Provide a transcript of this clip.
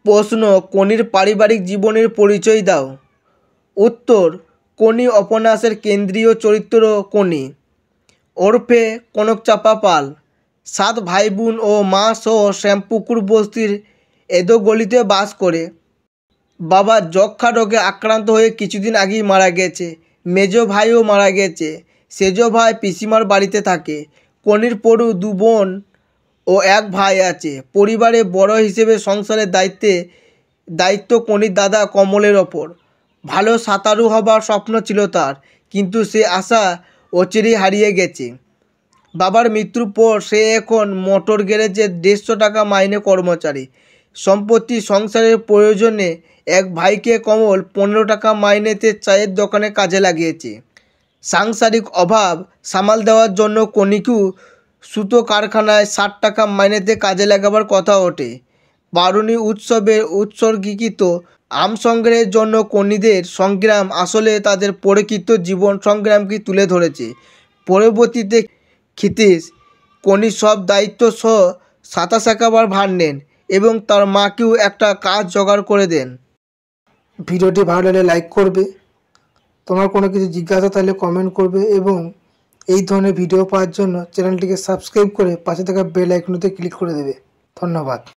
প্রশ্ন, কোনির পারিবারিক জীবনের পরিচয় দাও। উত্তর, কোনি উপন্যাসের কেন্দ্রীয় চরিত্র কোনি ওরফে কনকচাপা পাল 7 ভাই বোন ও মা সহ শ্যামপুকুর বস্তির এদোগলিতে বাস করে। বাবা যক্ষা রোগে আক্রান্ত হয়ে কিছুদিন আগেই মারা গেছে। মেজো ভাইও মারা গেছে। সেজো ভাই পিসিমার বাড়িতে থাকে। কোনির পড়ু 2 বোন ও 1 ভাই আছে। পরিবারে বড় হিসেবে সংসারের দায়িত্ব কোনির দাদা কমলের ওপর। ভালো সাঁতারু হবার স্বপ্ন ছিল তার, কিন্তু সে আশা অচিরেই হারিয়ে গেছে। বাবার মৃত্যুর পর সে এখন মোটর গ্যারেজে 150 টাকা মাইনে কর্মচারী। সম্প্রতি সংসারের প্রয়োজনে 1 ভাইকে কমল 15 টাকা মাইনেতে চায়ের দোকানে কাজে লাগিয়েছে। সাংসারিক অভাব সামাল দেওয়ার জন্য কোনিকেও সুতো কারখানায় 60 টাকা মাইনেতে কাজে লাগাবার কথা ওঠে। বারুণী উৎসবে উৎসর্গীকৃত আম সংগ্রহের জন্য কোনিদের সংগ্রাম আসলে তাদের পরিকৃত জীবন সংগ্রামকে তুলে ধরেছে। পরবর্তীতে ক্ষিতীশ কোনির সব দায়িত্ব সহ সাঁতার শেখাবার ভার নেন এবং তার মাকেও একটা কাজ জোগাড় করে দেন। ভিডিওটি ভালো লাগলে লাইক করবে, তোমার কোনো কিছু জিজ্ঞাসা থাকলে কমেন্ট করবে এবং এই ধরনের ভিডিও পাওয়ার জন্য চ্যানেলটিকে সাবস্ক্রাইব করে পাশে থাকা বেল আইকনটিতে ক্লিক করে দেবে। ধন্যবাদ।